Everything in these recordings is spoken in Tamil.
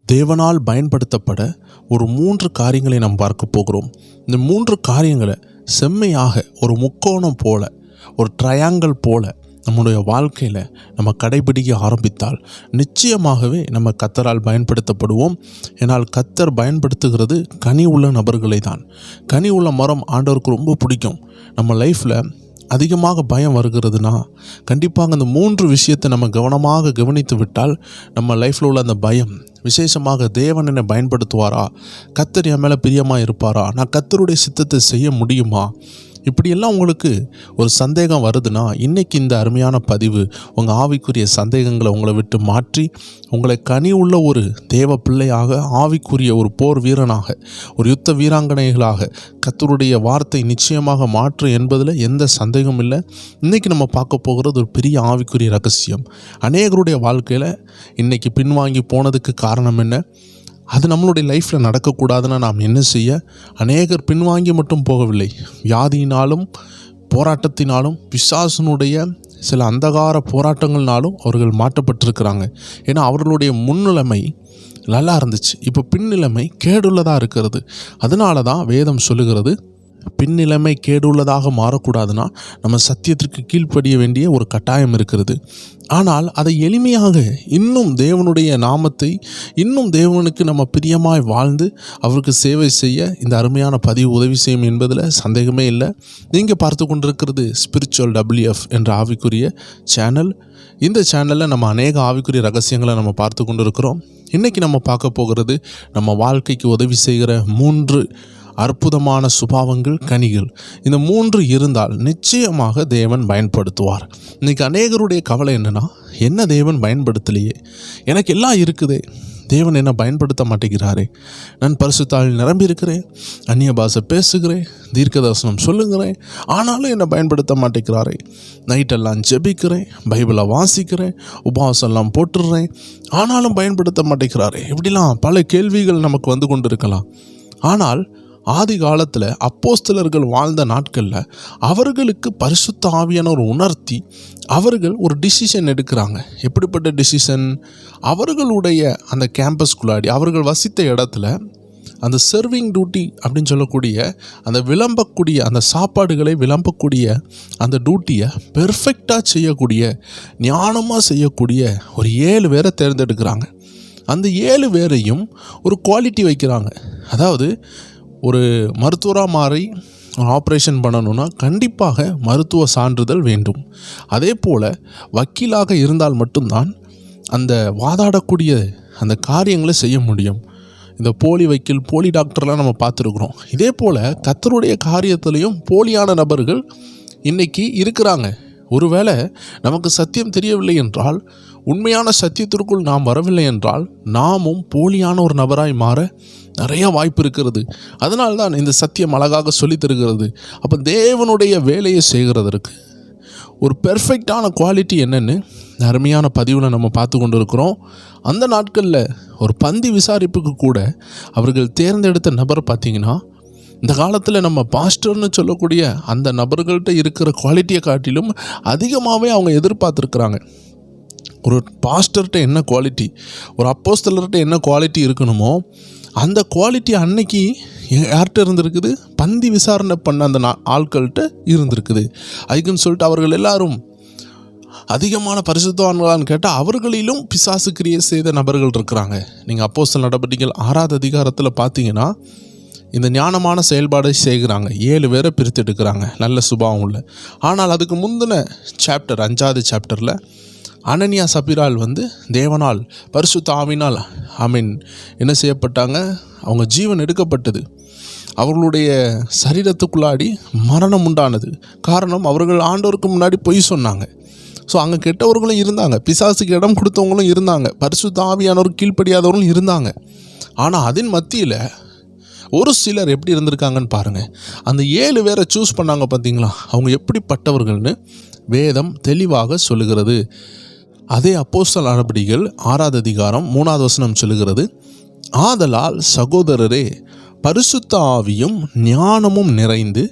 தேவனால் பயன்படுத்தப்பட ஒரு 3 காரியங்களை நாம் பார்க்க போகிறோம். இந்த 3 காரியங்களை செம்மையாக ஒரு முக்கோணம் போல, ஒரு ட்ரையாங்கிள் போல நம்முடைய வாழ்க்கையில் நம்ம கடைபிடிக்க ஆரம்பித்தால் நிச்சயமாகவே நம்ம கர்த்தரால் பயன்படுத்தப்படுவோம். ஏன்னால் கர்த்தர் பயன்படுத்துகிறது கனி உள்ள நபர்களை தான். கனி உள்ள மரம் ஆண்டவருக்கு ரொம்ப பிடிக்கும். நம்ம லைஃப்பில் அதிகமாக பயம் வருகிறதுனா கண்டிப்பாக அந்த 3 விஷயத்தை நம்ம கவனமாக கவனித்து விட்டால் நம்ம லைஃப்பில் உள்ள அந்த பயம், விசேஷமாக தேவன் என்னை பயன்படுத்துவாரா, கர்த்தர் என் மேலே பிரியமாக இருப்பாரா, நான் கர்த்தருடைய சித்தத்தை செய்ய முடியுமா, இப்படியெல்லாம் உங்களுக்கு ஒரு சந்தேகம் வருதுன்னா இன்றைக்கி இந்த அருமையான பதிவு உங்கள் ஆவிக்குரிய சந்தேகங்களை உங்களை விட்டு மாற்றி உங்களை கனி உள்ள ஒரு தேவ பிள்ளையாக, ஆவிக்குரிய ஒரு போர் வீரனாக, ஒரு யுத்த வீராங்கனைகளாக கர்த்தருடைய வார்த்தை நிச்சயமாக மாற்று என்பதில் எந்த சந்தேகமும் இல்லை. இன்றைக்கி நம்ம பார்க்க போகிறது ஒரு பெரிய ஆவிக்குரிய ரகசியம். அநேகருடைய வாழ்க்கையில் இன்றைக்கி பின்வாங்கி போனதுக்கு காரணம் என்ன, அது நம்மளுடைய லைஃப்பில் நடக்கக்கூடாதுன்னா நாம் என்ன செய்ய? அநேகர் பின்வாங்கி மட்டும் போகவில்லை, வியாதியினாலும் போராட்டத்தினாலும் பிசாசனுடைய சில அந்தகார போராட்டங்கள்னாலும் அவர்கள் மாற்றப்பட்டிருக்கிறாங்க. ஏன்னா அவர்களுடைய முன்னிலைமை நல்லா இருந்துச்சு, இப்போ பின்னிலைமை கேடுள்ளதாக இருக்கிறது. அதனால தான் வேதம் சொல்லுகிறது, பின்னிலைமை கேடுள்ளதாக மாறக்கூடாதுன்னா நம்ம சத்தியத்திற்கு கீழ்ப்படிய வேண்டிய ஒரு கட்டாயம் இருக்கிறது. ஆனால் அதை எளிமையாக இன்னும் தேவனுடைய நாமத்தை, இன்னும் தேவனுக்கு நம்ம பிரியமாய் வாழ்ந்து அவருக்கு சேவை செய்ய இந்த அருமையான பதிவு உதவி செய்யும் என்பதில் சந்தேகமே இல்லை. நீங்கள் பார்த்து கொண்டிருக்கிறது ஸ்பிரிச்சுவல் WF என்ற ஆவிக்குரிய சேனல். இந்த சேனலில் நம்ம அநேக ஆவிக்குரிய ரகசியங்களை நம்ம பார்த்து கொண்டிருக்கிறோம். இன்றைக்கி நம்ம பார்க்க போகிறது நம்ம வாழ்க்கைக்கு உதவி செய்கிற 3 அற்புதமான சுபாவங்கள், கனிகள். இந்த 3 இருந்தால் நிச்சயமாக தேவன் பயன்படுத்துவார். இன்றைக்கி அநேகருடைய கவலை என்னென்னா, என்ன தேவன் பயன்படுத்தலையே, எனக்கு எல்லாம் இருக்குதே, தேவன் என்ன பயன்படுத்த மாட்டேங்கிறாரே, நான் பரிசுத்தாவில் நிரம்பி இருக்கிறேன், அந்நிய பாஷை பேசுகிறேன், தீர்க்க தரிசனம் சொல்லுங்கிறேன், ஆனாலும் என்னை பயன்படுத்த மாட்டேங்கிறாரே, நைட்டெல்லாம் ஜெபிக்கிறேன், பைபிளை வாசிக்கிறேன், உபவாசம்லாம் போட்டுடுறேன், ஆனாலும் பயன்படுத்த மாட்டேங்கிறாரே. இப்படிலாம் பல கேள்விகள் நமக்கு வந்து கொண்டு இருக்கலாம். ஆனால் ஆதி காலத்தில் அப்போஸ்தலர்கள் வாழ்ந்த நாட்களில் அவர்களுக்கு பரிசுத்த ஆவியானவர் உணர்த்தி அவர்கள் ஒரு டிசிஷன் எடுக்கிறாங்க. எப்படிப்பட்ட டிசிஷன்? அவர்களுடைய அந்த கேம்பஸ்குள்ளாடி அவர்கள் வசித்த இடத்துல அந்த சர்விங் டியூட்டி அப்படின்னு சொல்லக்கூடிய அந்த விளம்பக்கூடிய அந்த சாப்பாடுகளை விளம்பக்கூடிய அந்த டியூட்டியை பெர்ஃபெக்டாக செய்யக்கூடிய, ஞானமாக செய்யக்கூடிய ஒரு 7 பேரை தேர்ந்தெடுக்கிறாங்க. அந்த 7 பேரையும் ஒரு குவாலிட்டி வைக்கிறாங்க. அதாவது ஒரு மருத்துவராக மாறி ஒரு ஆப்ரேஷன் பண்ணணுன்னா கண்டிப்பாக மருத்துவ சான்றிதழ் வேண்டும். அதே போல் வக்கீலாக இருந்தால் மட்டும்தான் அந்த வாதாடக்கூடிய அந்த காரியங்களை செய்ய முடியும். இந்த போலி வக்கீல், போலி டாக்டர்லாம் நம்ம பார்த்துருக்குறோம். இதே போல் கர்த்தருடைய காரியத்திலையும் போலியான நபர்கள் இன்றைக்கி இருக்கிறாங்க. ஒருவேளை நமக்கு சத்தியம் தெரியவில்லை என்றால், உண்மையான சத்தியத்திற்குள் நாம் வரவில்லை என்றால், நாமும் போலியான ஒரு நபராய் மாற நிறைய வாய்ப்பு இருக்கிறது. அதனால்தான் இந்த சத்தியம் அழகாக சொல்லி தருகிறது. அப்போ தேவனுடைய வேலையை செய்கிறதற்கு ஒரு பெர்ஃபெக்டான குவாலிட்டி என்னென்னு அருமையான பதிவில் நம்ம பார்த்து கொண்டு இருக்கிறோம். அந்த நாட்களில் ஒரு பந்தி விசாரிப்புக்கு கூட அவர்கள் தேர்ந்தெடுத்த நபர் பார்த்திங்கன்னா, இந்த காலத்தில் நம்ம பாஸ்டர்னு சொல்லக்கூடிய அந்த நபர்கள்ட்ட இருக்கிற குவாலிட்டியை காட்டிலும் அதிகமாகவே அவங்க எதிர்பார்த்துருக்குறாங்க. ஒரு பாஸ்டர்கிட்ட என்ன குவாலிட்டி, ஒரு அப்போஸ்தலர்கிட்ட என்ன குவாலிட்டி இருக்கணுமோ அந்த குவாலிட்டி அன்னைக்கு யார்கிட்ட இருந்திருக்குது? பந்தி விசாரணை பண்ண அந்த ஆட்கள்கிட்ட இருந்திருக்குது. அதுக்குன்னு சொல்லிட்டு அவர்கள் எல்லாரும் அதிகமான பரிசுத்தவான்களான்னு கேட்டால் அவர்களிலும் பிசாசு கிரியை செய்த நபர்கள் இருக்கிறாங்க. நீங்கள் அப்போஸ்தலர் நடவடிக்கைகள் 6வது அதிகாரத்தில் பார்த்தீங்கன்னா இந்த ஞானமான செயல்பாடை செய்கிறாங்க. 7 பேரை பிரித்தெடுக்கிறாங்க, நல்ல சுபாவம் உள்ள. ஆனால் அதுக்கு முந்தின சாப்டர் 5வது சாப்டரில் அனனியா சபிரால் தேவனால் பரிசுத்த ஆவினால் என்ன செய்யப்பட்டாங்க? அவங்க ஜீவன் எடுக்கப்பட்டது. அவர்களுடைய சரீரத்துக்குள்ளாடி மரணம் உண்டானது. காரணம், அவர்கள் ஆண்டவருக்கு முன்னாடி பொய் சொன்னாங்க. ஸோ அங்கே கெட்டவர்களும் இருந்தாங்க, பிசாசுக்கு இடம் கொடுத்தவங்களும் இருந்தாங்க, பரிசுத்த ஆவியானவருக்கு கீழ்ப்படியாதவர்களும் இருந்தாங்க. ஆனால் அதன் மத்தியில் ஒரு சிலர் எப்படி இருந்திருக்காங்கன்னு பாருங்கள். அந்த 7 பேரை சூஸ் பண்ணாங்க பார்த்தீங்களா? அவங்க எப்படிப்பட்டவர்கள்னு வேதம் தெளிவாக சொல்லுகிறது. அதே அப்போஸ்தலர் நடபடிகள் 6வது அதிகாரம் 3வது வசனம் சொல்லுகிறது, ஆதலால் சகோதரரே, பரிசுத்த ஆவியும் ஞானமும் நிறைந்து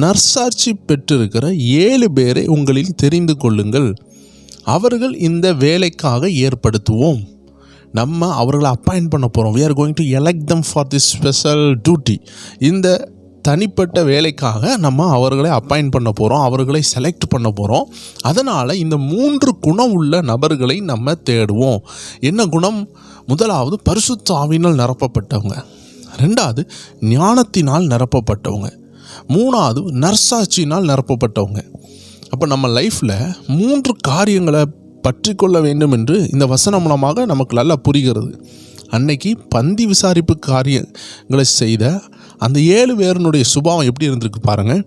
நற்சாட்சி பெற்றிருக்கிற 7 பேரை உங்களில் தெரிந்து கொள்ளுங்கள். அவர்கள் இந்த வேலைக்காக ஏற்படுத்துவோம். நம்ம அவர்களை அப்பாயிண்ட் பண்ண போகிறோம். we are going to elect them for this special duty. இந்த தனிப்பட்ட வேலைக்காக நம்ம அவர்களை அப்பாயிண்ட் பண்ண போகிறோம், அவர்களை செலக்ட் பண்ண போகிறோம். அதனால் இந்த 3 குணம் உள்ள நபர்களை நம்ம தேடுவோம். என்ன குணம்? முதலாவது பரிசுத்த ஆவியினால் நிரப்பப்பட்டவங்க, 2வது ஞானத்தினால் நிரப்பப்பட்டவங்க, 3வது நற்சாட்சியினால் நிரப்பப்பட்டவங்க. அப்போ நம்ம லைஃப்பில் 3 காரியங்களை பற்றி கொள்ள வேண்டும் என்று இந்த வசனம் மூலமாக நமக்கு நல்லா புரிகிறது. அன்னைக்கு பந்தி விசாரிப்பு காரியங்களை செய்த அந்த 7 பேருனுடைய சுபாவம் எப்படி இருந்திருக்கு பாருங்கள்.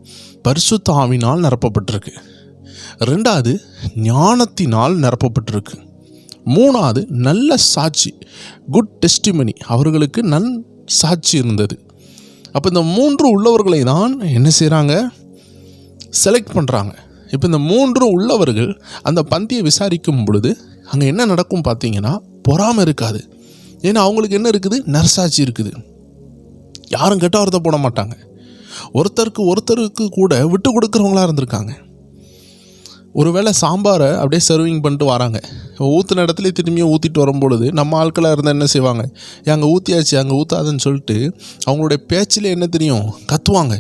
பரிசுத்த ஆவியினால் நிரப்பப்பட்டிருக்கு, 2வது ஞானத்தினால் நிரப்பப்பட்டிருக்கு, 3வது நல்ல சாட்சி, குட் டெஸ்டிமனி, அவர்களுக்கு நன் சாட்சி இருந்தது. அப்போ இந்த 3 உள்ளவர்களை தான் என்ன செய்கிறாங்க? செலக்ட் பண்ணுறாங்க. இப்போ இந்த 3 உள்ளவர்கள் அந்த பந்தியை விசாரிக்கும் பொழுது அங்கே என்ன நடக்கும் பார்த்தீங்கன்னா, பொறாமை இருக்காது. ஏன்னா அவங்களுக்கு என்ன இருக்குது? நற்சாட்சி இருக்குது. யாரும் கெட்ட வார்த்தை போட மாட்டாங்க. ஒருத்தருக்கு கூட விட்டு கொடுக்குறவங்களா இருந்திருக்காங்க. ஒருவேளை சாம்பாரை அப்படியே சர்விங் பண்ணிட்டு வராங்க, ஊற்றின இடத்துல திரும்பியும் ஊற்றிட்டு வரும்பொழுது நம்ம ஆட்களாக இருந்தால் என்ன செய்வாங்க? அங்கே ஊற்றியாச்சு, அங்கே ஊற்றாதுன்னு சொல்லிட்டு அவங்களுடைய பேச்சில் என்ன தெரியும்? கத்துவாங்க.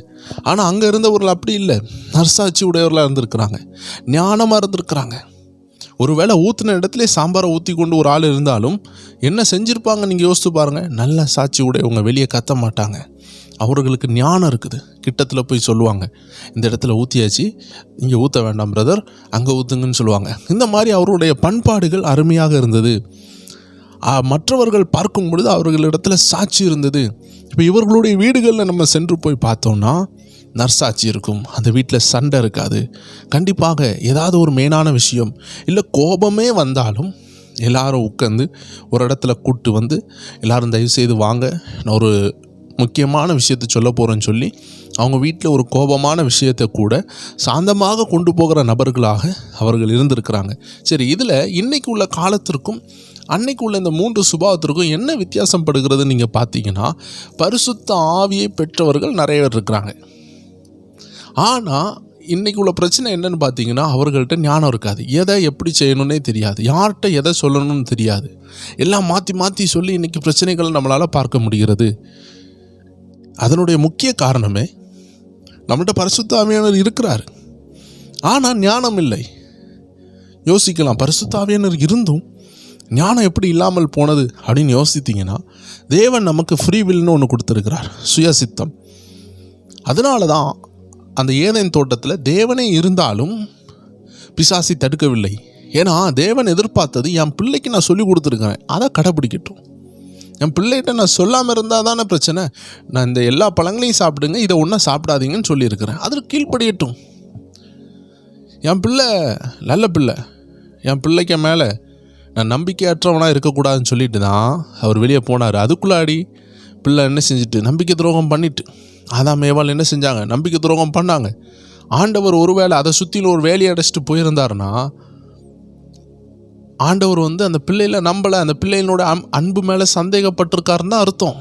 ஆனால் அங்கே இருந்தவர்கள் அப்படி இல்லை, நற்சாட்சி உடையவர்களாக இருந்திருக்கிறாங்க, ஞானமாக இருந்திருக்கிறாங்க. ஒருவேளை ஊற்றின இடத்துல சாம்பாரை ஊற்றி கொண்டு ஒரு ஆள் இருந்தாலும் என்ன செஞ்சுருப்பாங்க நீங்கள் யோசித்து பாருங்கள். நல்ல சாட்சி உடையவங்க, வெளியே கத்த மாட்டாங்க, அவர்களுக்கு ஞானம் இருக்குது. கிட்டத்தில் போய் சொல்லுவாங்க, இந்த இடத்துல ஊற்றியாச்சு, இங்கே ஊற்ற வேண்டாம் பிரதர், அங்கே ஊற்றுங்கன்னு சொல்லுவாங்க. இந்த மாதிரி அவருடைய பண்பாடுகள் அருமையாக இருந்தது. மற்றவர்கள் பார்க்கும் பொழுது அவர்களிடத்துல சாட்சி இருந்தது. இப்போ இவர்களுடைய வீடுகளில் நம்ம சென்று போய் பார்த்தோம்னா நற்சாட்சி இருக்கும். அந்த வீட்டில் சண்டை இருக்காது. கண்டிப்பாக ஏதாவது ஒரு மெயினான விஷயம் இல்லை கோபமே வந்தாலும் எல்லாரும் உட்காந்து ஒரு இடத்துல கூட்டு வந்து எல்லாரும் தயவுசெய்து வாங்க, நான் ஒரு முக்கியமான விஷயத்தை சொல்ல போகிறேன்னு சொல்லி அவங்க வீட்டில் ஒரு கோபமான விஷயத்தை கூட சாந்தமாக கொண்டு போகிற நபர்களாக அவர்கள் இருந்திருக்கிறாங்க. சரி, இதில் இன்றைக்கு உள்ள காலத்திற்கும் அன்னைக்கு உள்ள இந்த 3 சுபாவத்திற்கும் என்ன வித்தியாசம் படுகிறதுன்னு நீங்கள் பார்த்தீங்கன்னா, பரிசுத்த ஆவியை பெற்றவர்கள் நிறைய பேர் இருக்கிறாங்க. ஆனால் இன்றைக்கி உள்ள பிரச்சனை என்னன்னு பார்த்தீங்கன்னா, அவர்கள்ட்ட ஞானம் இருக்காது. எதை எப்படி செய்யணுன்னே தெரியாது, யார்கிட்ட எதை சொல்லணும்னு தெரியாது. எல்லாம் மாற்றி மாற்றி சொல்லி இன்றைக்கி பிரச்சனைகளை நம்மளால் பார்க்க முடிகிறது. அதனுடைய முக்கிய காரணமே நம்மள்கிட்ட பரிசுத்த ஆவியானவர் இருக்கிறார், ஆனால் ஞானம் இல்லை. யோசிக்கலாம், பரிசுத்த ஆவியானவர் இருந்தும் ஞானம் எப்படி இல்லாமல் போனது அப்படின்னு யோசித்தீங்கன்னா, தேவன் நமக்கு ஃப்ரீ வில்னு ஒன்று கொடுத்துருக்கிறார், சுயசித்தம். அதனால தான் அந்த ஏதேன் தோட்டத்தில் தேவனே இருந்தாலும் பிசாசி தடுக்கவில்லை. ஏன்னா தேவன் எதிர்பார்த்தது, என் பிள்ளைக்கு நான் சொல்லி கொடுத்துருக்கிறேன், அதை கடைப்பிடிக்கட்டும். என் பிள்ளைகிட்ட நான் சொல்லாமல் இருந்தால் தானே பிரச்சனை. நான் இந்த எல்லா பழங்களையும் சாப்பிடுங்க, இதை ஒன்றும் சாப்பிடாதீங்கன்னு சொல்லியிருக்கிறேன், அதற்கு கீழ்ப்படியட்டும். என் பிள்ளை நல்ல பிள்ளை, என் பிள்ளைக்கு மேலே நான் நம்பிக்கையற்றவனாக இருக்கக்கூடாதுன்னு சொல்லிட்டு தான் அவர் வெளியே போனார். அதுக்குள்ளாடி பிள்ளை என்ன செஞ்சுட்டு நம்பிக்கை துரோகம் பண்ணிட்டு, அதான் மேவால் என்ன செஞ்சாங்க? நம்பிக்கை துரோகம் பண்ணாங்க. ஆண்டவர் ஒருவேளை அதை சுற்றிலும் ஒரு வேலையை அடைச்சிட்டு போயிருந்தாருன்னா, ஆண்டவர் அந்த பிள்ளையில நம்பலை, அந்த பிள்ளைகளோட அன்பு மேலே சந்தேகப்பட்டிருக்காருன்னு தான் அர்த்தம்.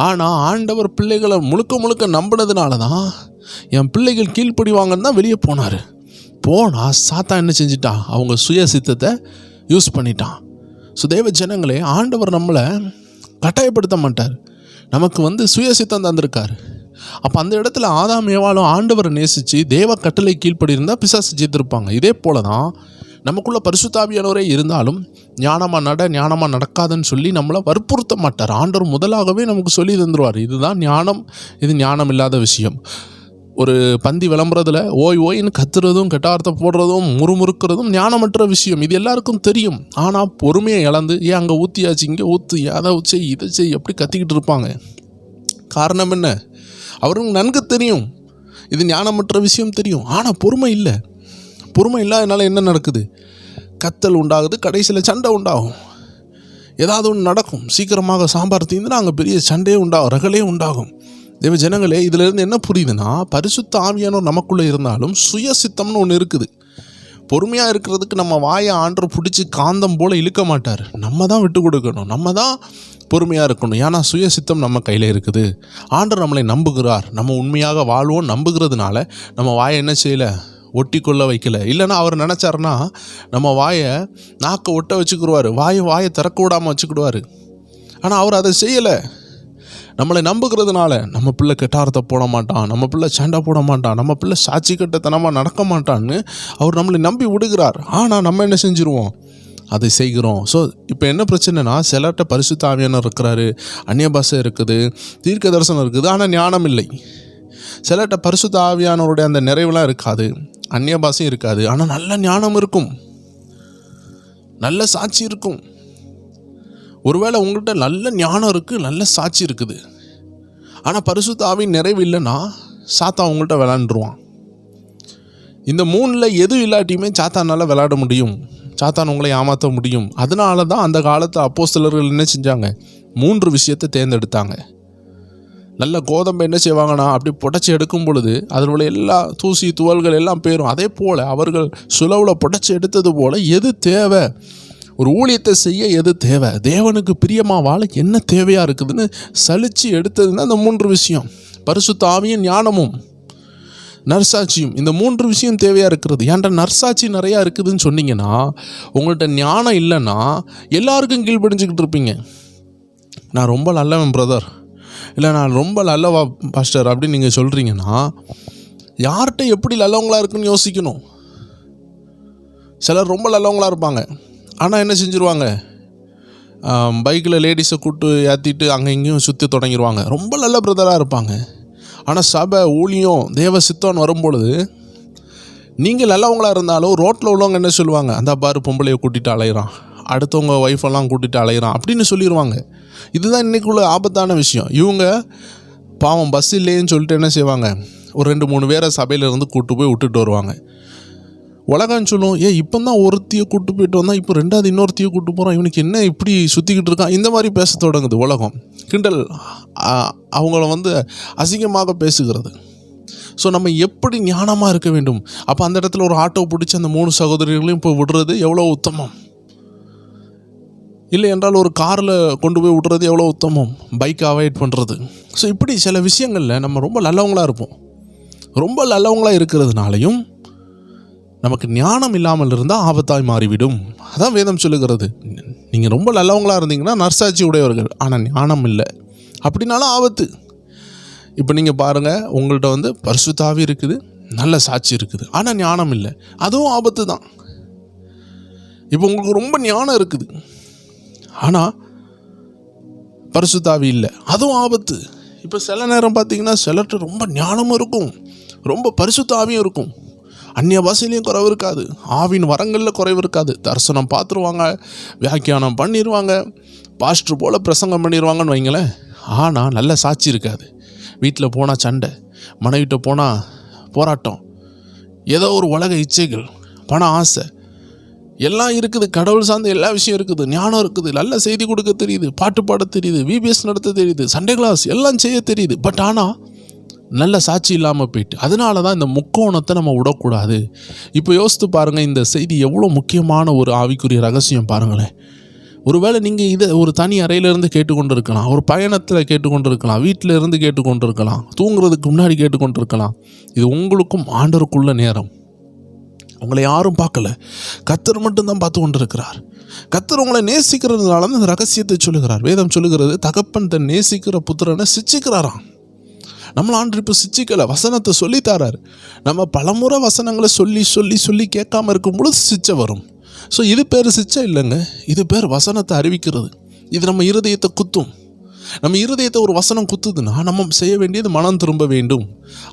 ஆனால் ஆண்டவர் பிள்ளைகளை முழுக்க முழுக்க நம்பினதுனால தான் என் பிள்ளைகள் கீழ்ப்படிவாங்கன்னு தான் வெளியே போனார். போனால் சாத்தான் என்ன செஞ்சிட்டான்? அவங்க சுய சித்தத்தை யூஸ் பண்ணிட்டான். தேவ ஜனங்களே, ஆண்டவர் நம்மளை கட்டாயப்படுத்த மாட்டார், நமக்கு சுய சித்தம் தந்திருக்காரு. அப்போ அந்த இடத்துல ஆதாம் ஏவாளும் ஆண்டவரை நேசித்து தேவ கட்டளை கீழ்ப்படி இருந்தால் பிசாசு ஜெயித்திருப்பாங்க. இதே போல தான் நமக்குள்ள பரிசுத்த ஆவியானவரே இருந்தாலும் ஞானமாக நடக்காதுன்னு சொல்லி நம்மளை வற்புறுத்த மாட்டார். ஆண்டவர் முதலாகவே நமக்கு சொல்லி தந்துடுவார், இதுதான் ஞானம், இது ஞானம் இல்லாத விஷயம். ஒரு பந்தி விளம்புறதுல ஓய்ன்னு கத்துறதும் கெட்டார்த்தம் போடுறதும் முறுமுறுக்கிறதும் ஞானமற்ற விஷயம், இது எல்லாருக்கும் தெரியும். ஆனால் பொறுமையை இழந்து ஏன் அங்கே ஊற்றியாச்சு, இங்கே ஊற்று, அதை செய், இதை செய், எப்படி கத்திக்கிட்டு இருப்பாங்க. காரணம் என்ன? அவருக்கு நன்கு தெரியும் இது ஞானமற்ற விஷயம் தெரியும், ஆனால் பொறுமை இல்லை. பொறுமை இல்லாதனால என்ன நடக்குது? கத்தல் உண்டாகுது, கடைசியில் சண்டை உண்டாகும், ஏதாவது ஒன்று நடக்கும். சீக்கிரமாக சாம்பார் தீர்ந்துன்னா அங்கே பெரிய சண்டையே உண்டாகும், ரகலே உண்டாகும். தேவ ஜனங்களே, இதிலிருந்து என்ன புரியுதுன்னா, பரிசுத்த ஆவியானவர் நமக்குள்ளே இருந்தாலும் சுயசித்தம்னு ஒன்று இருக்குது. பொறுமையாக இருக்கிறதுக்கு நம்ம வாயை ஆண்டவர் பிடிச்சி காந்தம் போல் இழுக்க மாட்டார், நம்ம தான் விட்டு கொடுக்கணும், நம்ம தான் பொறுமையாக இருக்கணும். ஏன்னா சுயசித்தம் நம்ம கையில் இருக்குது. ஆண்டவர் நம்மளை நம்புகிறார், நம்ம உண்மையாக வாழ்வோம் நம்புகிறதுனால நம்ம வாயை என்ன செய்யலை, ஒட்டி கொள்ள வைக்கல. இல்லைன்னா அவர் நினச்சாருன்னா நம்ம நாக்கை ஒட்ட வச்சுக்கிடுவார், வாயை திறக்க விடாமல் வச்சுக்கிடுவார். ஆனால் அவர் அதை செய்யலை. நம்மளை நம்புகிறதுனால நம்ம பிள்ளை கெட்டாரத்தை போட மாட்டான், நம்ம பிள்ளை சண்டை போட மாட்டான், நம்ம பிள்ளை சாட்சி கட்டத்தனமாக நடக்க மாட்டான்னு அவர் நம்மளை நம்பி விடுகிறார். ஆனால் நம்ம என்ன செஞ்சுருவோம்? அதை செய்கிறோம். ஸோ இப்போ என்ன பிரச்சனைனா, சிலர்கிட்ட பரிசுத்த ஆவியானவர் இருக்கிறாரு, அந்நிய பாஷை இருக்குது, தீர்க்க தரிசனம் இருக்குது, ஆனால் ஞானம் இல்லை. சிலர்கிட்ட பரிசுத்த ஆவியானவருடைய அந்த நிறைவுலாம் இருக்காது, அந்நிய பாஷையும் இருக்காது, ஆனால் நல்ல ஞானம் இருக்கும், நல்ல சாட்சி இருக்கும். ஒருவேளை உங்கள்கிட்ட நல்ல ஞானம் இருக்குது, நல்ல சாட்சி இருக்குது, ஆனால் பரிசுத்த ஆவியின் நிறைவு இல்லைன்னா சாத்தான் உங்கள்கிட்ட விளாண்டுருவான். இந்த மூணில் எது இல்லாட்டியுமே சாத்தானால் விளையாட முடியும், சாத்தான் உங்களை ஏமாற்ற முடியும். அதனால தான் அந்த காலத்து அப்போஸ்தலர்கள் என்ன செஞ்சாங்க? 3 விஷயத்தை தேர்ந்தெடுத்தாங்க. நல்ல கோதம்பை என்ன செய்வாங்கன்னா, அப்படி புடைச்சி எடுக்கும் பொழுது அதில் உள்ள எல்லா தூசி துவல்கள் எல்லாம் போயிடும். அதே போல் அவர்கள் சுலவில் புடைச்சி எடுத்தது போல் எது தேவை, ஒரு ஊழியத்தை செய்ய எது தேவை, தேவனுக்கு பிரியமாக வாழ என்ன தேவையாக இருக்குதுன்னு சலித்து எடுத்ததுன்னா அந்த 3 விஷயம். பரிசுத்த ஆவியின் ஞானமும் நற்சாட்சியும், இந்த 3 விஷயம் தேவையாக இருக்கிறது. ஏன்டா நற்சாட்சி நிறையா இருக்குதுன்னு சொன்னீங்கன்னா, உங்கள்கிட்ட ஞானம் இல்லைன்னா எல்லாருக்கும் கீழ்ப்படிஞ்சுக்கிட்டு இருப்பீங்க. நான் ரொம்ப நல்லவன் பிரதர், இல்லை நான் ரொம்ப நல்லவா பாஸ்டர் அப்படின்னு நீங்கள் சொல்கிறீங்கன்னா, யார்கிட்ட எப்படி நல்லவங்களாக இருக்குன்னு யோசிக்கணும். சிலர் ரொம்ப நல்லவங்களாக இருப்பாங்க, ஆனால் என்ன செஞ்சுருவாங்க, பைக்கில் லேடிஸை கூப்பிட்டு ஏற்றிட்டு அங்கே இங்கேயும் சுற்றி தொடங்கிடுவாங்க. ரொம்ப நல்ல பிரதராக இருப்பாங்க, ஆனால் சபை ஊழியம் தேவ சித்தம்னு வரும்பொழுது நீங்கள் நல்லவங்களாக இருந்தாலும் ரோட்டில் உள்ளவங்க என்ன சொல்லுவாங்க, அந்த பாரு பொம்பளையை கூட்டிகிட்டு அலையிறான், அடுத்தவங்க ஒய்ஃபெல்லாம் கூட்டிகிட்டு அலையிறான் அப்படின்னு சொல்லிடுவாங்க. இதுதான் இன்றைக்குள்ள ஆபத்தான விஷயம். இவங்க பாவம் பஸ் இல்லைன்னு சொல்லிட்டு என்ன செய்வாங்க, ஒரு 2-3 பேரை சபையிலேருந்து கூப்பிட்டு போய் விட்டுட்டு வருவாங்க. உலகம் சொல்லும், இப்போ தான் ஒருத்தியை கூப்பிட்டு போயிட்டு வந்தால் இப்போ 2வது இன்னொருத்தியை கூப்பிட்டு போகிறான், இவனுக்கு என்ன இப்படி சுற்றிக்கிட்டு இருக்கான், இந்த மாதிரி பேச தொடங்குது உலகம். கிண்டல், அவங்கள அசிங்கமாக பேசுகிறது. ஸோ நம்ம எப்படி ஞானமாக இருக்க வேண்டும்? அப்போ அந்த இடத்துல ஒரு ஆட்டோ பிடிச்சி அந்த 3 சகோதரிகளையும் இப்போ விடுறது எவ்வளோ உத்தமம், இல்லை என்றால் ஒரு காரில் கொண்டு போய் விடுறது எவ்வளோ உத்தமம், பைக்கை அவாய்ட் பண்ணுறது. ஸோ இப்படி சில விஷயங்களில் நம்ம ரொம்ப நல்லவங்களாக இருப்போம். ரொம்ப நல்லவங்களாக இருக்கிறதுனாலையும் நமக்கு ஞானம் இல்லாமல் இருந்தால் ஆபத்தாய் மாறிவிடும். அதான் வேதம் சொல்லுகிறது. நீங்கள் ரொம்ப நல்லவங்களாக இருந்தீங்கன்னா நற்சாட்சி உடையவர்கள், ஆனால் ஞானம் இல்லை அப்படின்னாலும் ஆபத்து. இப்போ நீங்கள் பாருங்கள், உங்கள்கிட்ட பரிசுத்த ஆவி இருக்குது, நல்ல சாட்சி இருக்குது, ஆனால் ஞானம் இல்லை, அதுவும் ஆபத்து தான். இப்போ உங்களுக்கு ரொம்ப ஞானம் இருக்குது, ஆனால் பரிசுத்த ஆவி இல்லை, அதுவும் ஆபத்து. இப்போ சில நேரம் பார்த்தீங்கன்னா சிலர்கிட்ட ரொம்ப ஞானமும் இருக்கும், ரொம்ப பரிசுத்த ஆவியும் இருக்கும், அந்நிய பாஷையிலையும் குறைவு இருக்காது, ஆவின் வரங்களில் குறைவு இருக்காது, தரிசனம் பார்த்துருவாங்க, வியாக்கியானம் பண்ணிடுவாங்க, பாஸ்டர் போல் பிரசங்கம் பண்ணிடுவாங்கன்னு வைங்களேன். ஆனால் நல்ல சாட்சி இருக்காது. வீட்டில் போனால் சண்டை, மனைவிட்ட போனால் போராட்டம், ஏதோ ஒரு உலக இச்சைகள், பண ஆசை எல்லாம் இருக்குது, கடவுள் சார்ந்த எல்லா விஷயம் இருக்குது, ஞானம் இருக்குது, நல்ல செய்தி கொடுக்க தெரியுது, பாட்டு பாட தெரியுது, விபிஎஸ் நடத்த தெரியுது, சண்டே கிளாஸ் எல்லாம் செய்ய தெரியுது. பட் ஆனால் நல்ல சாட்சி இல்லாமல் போயிட்டு, அதனால தான் இந்த முக்கோணத்தை நம்ம விடக்கூடாது. இப்போ யோசித்து பாருங்கள், இந்த செய்தி எவ்வளோ முக்கியமான ஒரு ஆவிக்குரிய ரகசியம் பாருங்களேன். ஒருவேளை நீங்கள் இதை ஒரு தனி அறையிலேருந்து கேட்டுக்கொண்டு இருக்கலாம், ஒரு பயணத்தில் கேட்டுக்கொண்டு இருக்கலாம், வீட்டில் இருந்து கேட்டுக்கொண்டு இருக்கலாம், தூங்குறதுக்கு முன்னாடி கேட்டுக்கொண்டு இருக்கலாம். இது உங்களுக்கும் ஆண்டவருக்குள்ள நேரம். உங்களை யாரும் பார்க்கல, கர்த்தர் மட்டும்தான் பார்த்து கொண்டு இருக்கிறார். கர்த்தர் உங்களை நேசிக்கிறதுனால தான் இந்த ரகசியத்தை சொல்லுகிறார். வேதம் சொல்லுகிறது, தகப்பன் தன் நேசிக்கிற புத்திரனை சிச்சிக்கிறாராம். நம்மள ஆண்டு இப்போ சிச்சிக்கலை, வசனத்தை சொல்லித்தாரார். நம்ம பலமுறை வசனங்களை சொல்லி சொல்லி சொல்லி கேட்காம இருக்கும் பொழுது சிச்சை வரும். ஸோ இது பேர் சிச்சை இல்லைங்க, இது பேர் வசனத்தை அறிவிக்கிறது. இது நம்ம இருதயத்தை குத்தும். நம்ம இருதயத்தை ஒரு வசனம் குத்துதுன்னா நம்ம செய்ய வேண்டியது மனம் திரும்ப வேண்டும்.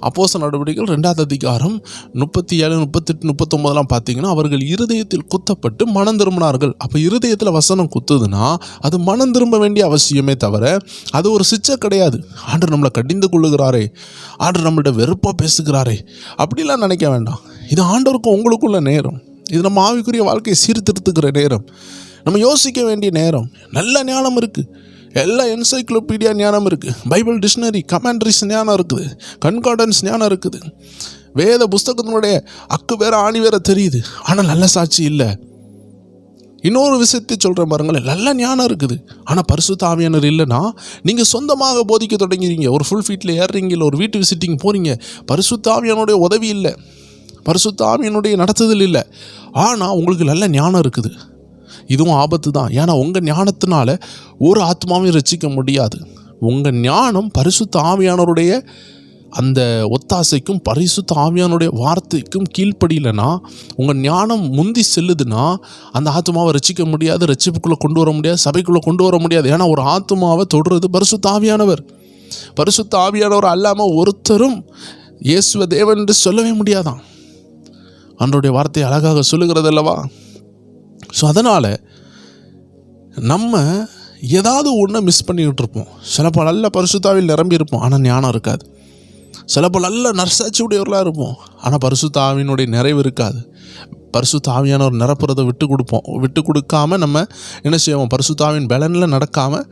அப்போஸ்தலர் நடவடிக்கைகள் 2வது அதிகாரம் 37, 38, 39 பார்த்தீங்கன்னா, அவர்கள் இருதயத்தில் குத்தப்பட்டு மனம் திரும்பினார்கள். அப்போ இருதயத்தில் வசனம் குத்துதுன்னா அது மனம் திரும்ப வேண்டிய அவசியமே தவிர அது ஒரு சிச்சை கிடையாது. ஆண்டவர் நம்மளை கடிந்து கொள்ளுகிறாரே, ஆண்டவர் நம்மள்ட்ட வெறுப்பாக பேசுகிறாரே அப்படிலாம் நினைக்க வேண்டாம். இது ஆண்டவருக்கும் உங்களுக்குள்ள நேரம். இது நம்ம ஆவிக்குரிய வாழ்க்கையை சீர்திருத்துக்கிற நேரம், நம்ம யோசிக்க வேண்டிய நேரம். நல்ல ஞானம் இருக்குது, எல்லா என்சைக்ளோபீடியா ஞானம் இருக்குது, பைபிள் டிக்ஷனரி கமெண்ட்ரிஸ் ஞானம் இருக்குது, கன்கார்டன்ஸ் ஞானம் இருக்குது, வேத புஸ்தகத்தினுடைய அக்கு வேற ஆணி வேற தெரியுது, ஆனால் நல்ல சாட்சி இல்லை. இன்னொரு விஷயத்தை சொல்கிறேன் பாருங்களேன், நல்ல ஞானம் இருக்குது, ஆனால் பரிசுத்த ஆவியானவர் இல்லைன்னா நீங்கள் சொந்தமாக போதிக்க தொடங்கிறீங்க. ஒரு ஃபுல் ஃபீட்டில் ஏறுறீங்க, இல்லை ஒரு வீட்டு விசிட்டிங் போகிறீங்க, பரிசுத்த ஆவியானுடைய உதவி இல்லை, பரிசுத்த ஆவியினுடைய நடத்துதல் இல்லை. ஆனால் உங்களுக்கு நல்ல ஞானம் இருக்குது. இதுவும் ஆபத்து தான். ஏன்னா உங்கள் ஞானத்தினால ஒரு ஆத்மாவையும் ரட்சிக்க முடியாது. உங்கள் ஞானம் பரிசுத்த ஆவியானவருடைய அந்த ஒத்தாசைக்கும் பரிசுத்த ஆவியானுடைய வார்த்தைக்கும் கீழ்ப்படியில்னா, உங்கள் ஞானம் முந்தி செல்லுதுன்னா அந்த ஆத்மாவை ரட்சிக்க முடியாது, ரட்சிப்புக்குள்ளே கொண்டு வர முடியாது, சபைக்குள்ளே கொண்டு வர முடியாது. ஏன்னா ஒரு ஆத்மாவை தொடுறது பரிசுத்த ஆவியானவர். பரிசுத்த ஆவியானவர் அல்லாமல் ஒருத்தரும் இயேசுவ தேவன் என்று சொல்லவே முடியாதான். அன்றைய வார்த்தை அழகாக சொல்லுகிறது அல்லவா? ஸோ அதனால் நம்ம ஏதாவது ஒன்று மிஸ் பண்ணிக்கிட்டு இருப்போம். சிலப்போ நல்ல பரிசுத்தாவில் நிரம்பி இருப்போம், ஆனால் ஞானம் இருக்காது. சிலப்போ நல்ல நற்சாட்சி உடையவர்களாக இருப்போம், ஆனால் பரிசுத்த ஆவியினுடைய நிறைவு இருக்காது. பரிசுத்த ஆவியானவர் நிரப்புறதை விட்டு கொடுக்காமல் நம்ம என்ன செய்வோம்? பரிசுத்த ஆவியின் பலனில் நடக்காமல்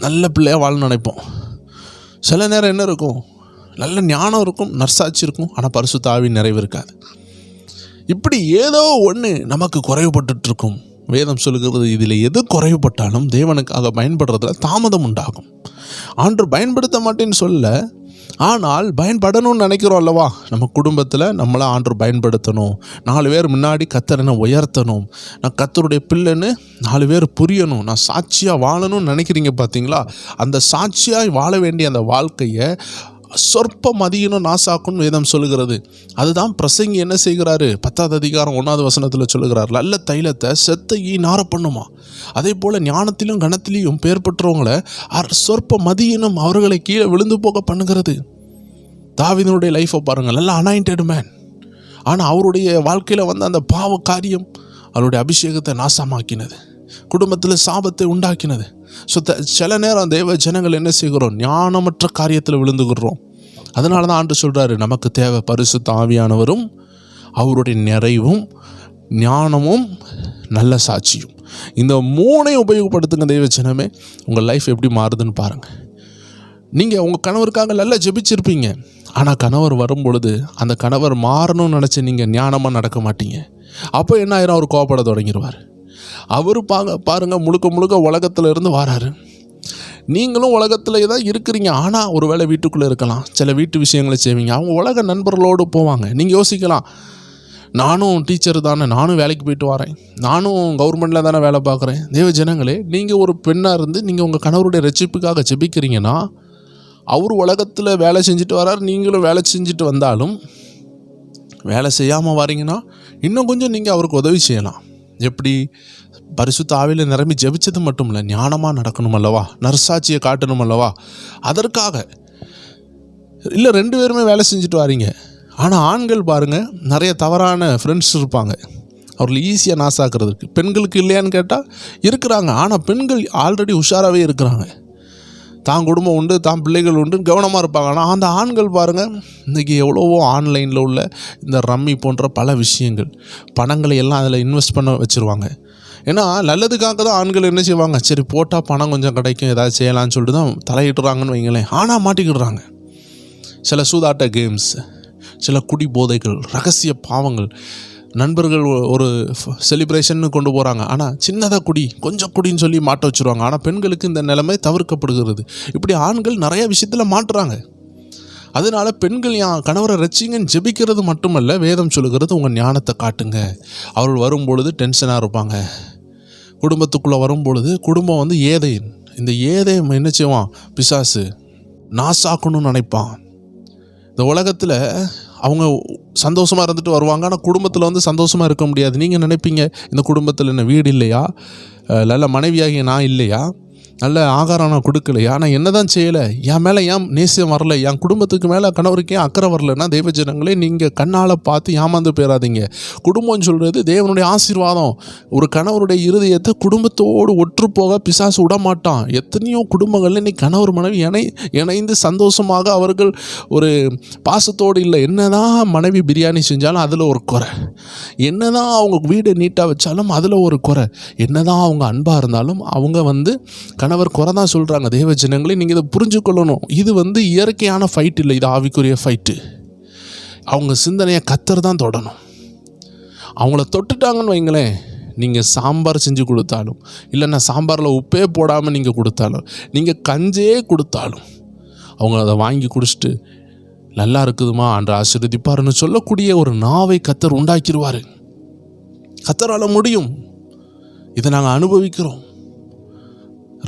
நல்ல பிள்ளையாக வாழ நினைப்போம். சில நேரம் என்ன இருக்கும்? நல்ல ஞானம் இருக்கும், நற்சாட்சி இருக்கும், ஆனால் பரிசுத்த ஆவியின் நிறைவு இருக்காது. இப்படி ஏதோ ஒன்று நமக்கு குறைவுபட்டுருக்கும். வேதம் சொல்லுகிறது, இதில் எது குறைவுபட்டாலும் தேவனுக்காக பயன்படுறதுல தாமதம் உண்டாகும். ஆண்டவர் பயன்படுத்த மாட்டேன்னு சொல்ல, ஆனால் பயன்படணும்னு நினைக்கிறோம் அல்லவா? நம்ம குடும்பத்தில் நம்மளை ஆண்டவர் பயன்படுத்தணும், 4 பேர் முன்னாடி கர்த்தரை உயர்த்தணும், நான் கர்த்தருடைய பிள்ளைன்னு 4 பேர் புரியணும், நான் சாட்சியாக வாழணும்னு நினைக்கிறீங்க பார்த்தீங்களா? அந்த சாட்சியாக வாழ வேண்டிய அந்த வாழ்க்கையை சொற்ப மதியனும் நாசாக்குன்னு வேதம் சொல்லுகிறது. அதுதான் பிரசங்கி என்ன செய்கிறாரு? 10வது அதிகாரம் 1வது வசனத்தில் சொல்லுகிறார், நல்ல தைலத்தை செத்த ஈ நார பண்ணுமா. அதே போல் ஞானத்திலும் கணத்திலையும் பேர் பெற்றவங்களை சொற்ப மதியனும் அவர்களை கீழே விழுந்து போக பண்ணுகிறது. தாவீதுனுடைய லைஃப்பை பாருங்கள், நல்ல அனாயிண்டட் மேன், ஆனால் அவருடைய வாழ்க்கையில் வந்த அந்த பாவ காரியம் அவருடைய அபிஷேகத்தை நாசமாக்கினது, குடும்பத்தில் சாபத்தை உண்டாக்கினது. ஸோ சில நேரம் தேவ ஜனங்கள் என்ன செய்கிறோம்? ஞானமற்ற காரியத்தில் விழுந்துகிறோம். அதனால தான் ஆண்டு சொல்கிறாரு, நமக்கு தேவை பரிசுத்த ஆவியானவரும் அவருடைய நிறைவும் ஞானமும் நல்ல சாட்சியும். இந்த 3ஐயும் உபயோகப்படுத்துங்க தெய்வ ஜனமே. உங்கள் லைஃப் எப்படி மாறுதுன்னு பாருங்கள். நீங்கள் உங்கள் கணவருக்காக நல்லா ஜெபிச்சிருப்பீங்க, ஆனால் கணவர் வரும்பொழுது அந்த கணவர் மாறணும்னு நினச்சி நீங்கள் ஞானமாக நடக்க மாட்டீங்க. அப்போ என்ன ஆயிரும்? அவர் கோபப்பட தொடங்கிடுவார். அவர் பாருங்கள் முழுக்க உலகத்தில் இருந்து வராரு. நீங்களும் உலகத்தில் தான் இருக்கிறீங்க, ஆனால் ஒரு வேளை வீட்டுக்குள்ளே இருக்கலாம், சில வீட்டு விஷயங்களை செய்வீங்க. அவங்க உலக நண்பர்களோடு போவாங்க. நீங்கள் யோசிக்கலாம், நானும் டீச்சர் தானே, நானும் வேலைக்கு போயிட்டு வரேன், நானும் கவர்மெண்ட்டில் தானே வேலை பார்க்குறேன். தேவ ஜனங்களே, நீங்கள் ஒரு பெண்ணாக இருந்து நீங்கள் உங்கள் கணவருடைய ரட்சிப்புக்காக ஜெபிக்கிறீங்கன்னா, அவர் உலகத்தில் வேலை செஞ்சுட்டு வரார், நீங்களும் வேலை செஞ்சுட்டு வந்தாலும் வேலை செய்யாமல் வரீங்கன்னா இன்னும் கொஞ்சம் நீங்கள் அவருக்கு உதவி செய்யலாம். எப்படி? பரிசுத்த ஆவியில் நிரம்பி ஜெபிச்சது மட்டும் இல்லை, ஞானமாக நடக்கணும் அல்லவா, நற்சாட்சியை காட்டணும் அல்லவா. அதற்காக இல்லை 2 பேருமே வேலை செஞ்சுட்டு வாரீங்க. ஆனால் ஆண்கள் பாருங்கள், நிறைய தவறான ஃப்ரெண்ட்ஸ் இருப்பாங்க, அவர்கள் ஈஸியாக நாசாக்குறதுக்கு. பெண்களுக்கு இல்லையான்னு கேட்டால் இருக்கிறாங்க, ஆனால் பெண்கள் ஆல்ரெடி உஷாராகவே இருக்கிறாங்க. தான் குடும்பம் உண்டு, தான் பிள்ளைகள் உண்டு, கவனமாக இருப்பாங்க. ஆனால் அந்த ஆண்கள் பாருங்கள், இன்றைக்கி எவ்வளவோ ஆன்லைனில் உள்ள இந்த ரம்மி போன்ற பல விஷயங்கள், பணங்களை எல்லாம் அதில் இன்வெஸ்ட் பண்ண வச்சுருவாங்க. ஏன்னா நல்லதுக்காக தான் ஆண்கள் என்ன செய்வாங்க, சரி போட்டால் பணம் கொஞ்சம் கிடைக்கும், ஏதாவது செய்யலான்னு சொல்லிட்டு தான் தலையிட்டுறாங்கன்னு வைங்களேன். ஆனால் மாட்டிக்கிடுறாங்க. சில சூதாட்ட கேம்ஸ், சில குடி போதைகள், ரகசிய பாவங்கள். நண்பர்கள் ஒரு செலிப்ரேஷன் கொண்டு போகிறாங்க, ஆனால் சின்னதாக கொஞ்சம் குடின்னு சொல்லி மாட்ட வச்சுருவாங்க. ஆனால் பெண்களுக்கு இந்த நிலைமை தவிர்க்கப்படுகிறது. இப்படி ஆண்கள் நிறைய விஷயத்தில் மாட்டுறாங்க. அதனால் பெண்கள் என் கணவரை ரட்சிங்கன்னு ஜெபிக்கிறது மட்டுமல்ல, வேதம் சொல்லுகிறது உங்கள் ஞானத்தை காட்டுங்க. அவர்கள் வரும்பொழுது டென்ஷனாக இருப்பாங்க. குடும்பத்துக்குள்ளே வரும்பொழுது குடும்பம் வந்து இந்த ஏதை என்ன செய்வான்? பிசாசு நாசாக்கணும்னு நினைப்பான். இந்த உலகத்தில் அவங்க சந்தோஷமாக இருந்துட்டு வருவாங்க, ஆனால் குடும்பத்தில் வந்து சந்தோஷமாக இருக்க முடியாது. நீங்கள் நினைப்பீங்க, இந்த குடும்பத்தில் என்ன வீடு இல்லையா, நல்ல மனைவியாகிய நான் இல்லையா, நல்ல ஆகாரம் நான் கொடுக்கலையா, நான் என்ன தான் செய்யலை, என் மேலே ஏன் நேசியம் வரல, என் குடும்பத்துக்கு மேலே கணவருக்கு ஏன் அக்கறை வரலைன்னா, தெய்வ ஜனங்களே நீங்கள் கண்ணால் பார்த்து ஏமாந்து போயிடாதீங்க. குடும்பம்னு சொல்கிறது தேவனுடைய ஆசீர்வாதம். ஒரு கணவருடைய இருதயத்தை குடும்பத்தோடு ஒற்றுப்போக பிசாசு விடமாட்டான். எத்தனையோ குடும்பங்கள் இன்னைக்கு கணவர் மனைவி இணைந்து சந்தோஷமாக அவர்கள் ஒரு பாசத்தோடு இல்லை. என்னதான் மனைவி பிரியாணி செஞ்சாலும் அதில் ஒரு குறை, என்னதான் அவங்க வீடை நீட்டாக வச்சாலும் அதில் ஒரு குறை, என்னதான் அவங்க அன்பாக இருந்தாலும் அவங்க வந்து கணவர் குறை தான் சொல்கிறாங்க. தேவ ஜனங்களே, நீங்கள் இதை புரிஞ்சுக்கொள்ளணும். இது வந்து இயற்கையான ஃபைட் இல்லை, இது ஆவிக்குரிய ஃபைட்டு. அவங்க சிந்தனையை கர்த்தர் தான் தொடணும். அவங்கள தொட்டுட்டாங்கன்னு வைங்களேன், நீங்கள் சாம்பார் செஞ்சு கொடுத்தாலும், இல்லைன்னா சாம்பாரில் உப்பே போடாமல் நீங்கள் கொடுத்தாலும், நீங்கள் கஞ்சே கொடுத்தாலும் அவங்க அதை வாங்கி குடிச்சிட்டு நல்லா இருக்குதுமா அன்று ஆசீர்வதிப்பாருன்னு சொல்லக்கூடிய ஒரு நாவை கர்த்தர் உண்டாக்கிடுவார். கர்த்தரால் முடியும். இதை நாங்கள் அனுபவிக்கிறோம்.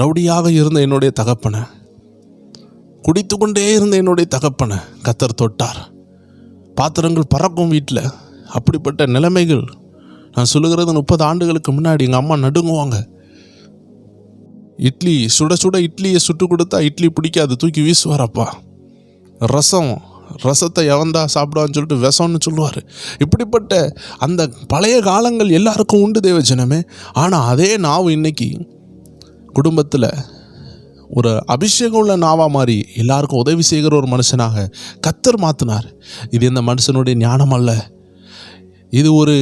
ரவுடியாக இருந்த என்னுடைய தகப்பனை, குடித்து கொண்டே இருந்த என்னுடைய தகப்பனை கர்த்தர் தொட்டார். பாத்திரங்கள் பறக்கும் வீட்டில். அப்படிப்பட்ட நிலைமைகள் நான் சொல்லுகிறது 30 ஆண்டுகளுக்கு முன்னாடி எங்கள் அம்மா நடுங்குவாங்க. இட்லி சுட சுட இட்லியை சுட்டு கொடுத்தா இட்லி பிடிக்காது, தூக்கி வீசுவாரப்பா. ரசத்தை எவன்தா சாப்பிடுவான்னு சொல்லிட்டு விஷம்னு சொல்லுவார். இப்படிப்பட்ட அந்த பழைய காலங்கள் எல்லாருக்கும் உண்டு தேவஜனமே. ஆனால் அதே நாவு இன்னைக்கு குடும்பத்தில் ஒரு அபிஷேகம் உள்ள நாவா மாதிரி எல்லாருக்கும் உதவி செய்கிற ஒரு மனுஷனாக கர்த்தர் மாற்றினார். இது இந்த மனுஷனுடைய ஞானம் அல்ல, இது ஒரு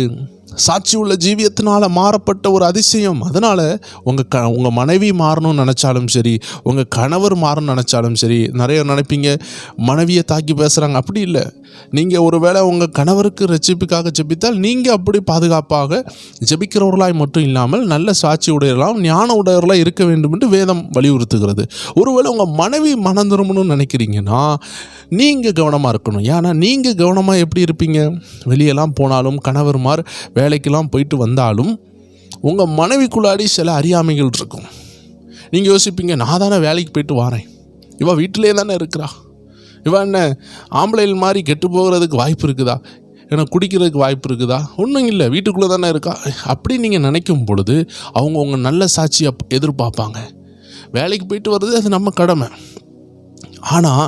சாட்சி உள்ள ஜீவியத்தினால் மாறப்பட்ட ஒரு அதிசயம். அதனால் உங்கள் மனைவி மாறணும்னு நினச்சாலும் சரி, உங்கள் கணவர் மாறணும்னு நினச்சாலும் சரி. நிறைய நினைப்பீங்க மனைவியை தாக்கி பேசுகிறாங்க. அப்படி இல்லை. நீங்கள் ஒருவேளை உங்கள் கணவருக்கு ரட்சிப்புக்காக ஜெபித்தால் நீங்கள் அப்படி பாதுகாப்பாக ஜெபிக்கிறவர்களாய் மட்டும் இல்லாமல் நல்ல சாட்சி உடையவர்களாம் ஞான உடையவர்களாக இருக்க வேண்டும் என்று வேதம் வலியுறுத்துகிறது. ஒருவேளை உங்கள் மனைவி மனம் திரும்பணும்னு நினைக்கிறீங்கன்னா நீங்கள் கவனமாக இருக்கணும். ஏன்னா நீங்கள் கவனமாக எப்படி இருப்பீங்க? வெளியெல்லாம் போனாலும் கணவர்மார் வேலைக்கெல்லாம் போயிட்டு வந்தாலும் உங்கள் மனைவிக்குள்ளாடி சில அறியாமைகள் இருக்கும். நீங்கள் யோசிப்பீங்க, நான் தானே வேலைக்கு போயிட்டு வரேன், இவள் வீட்டிலே தானே இருக்கிறா, இவன் என்ன ஆம்பளைகள் மாதிரி கெட்டு போகிறதுக்கு வாய்ப்பு இருக்குதா, எனக்கு குடிக்கிறதுக்கு வாய்ப்பு இருக்குதா? ஒன்றும் இல்லை, வீட்டுக்குள்ளே தானே இருக்கா. அப்படி நீங்கள் நினைக்கும் பொழுது அவங்க உங்கள் நல்ல சாட்சியை எதிர்பார்ப்பாங்க. வேலைக்கு போயிட்டு வர்றது அது நம்ம கடமை. ஆனால்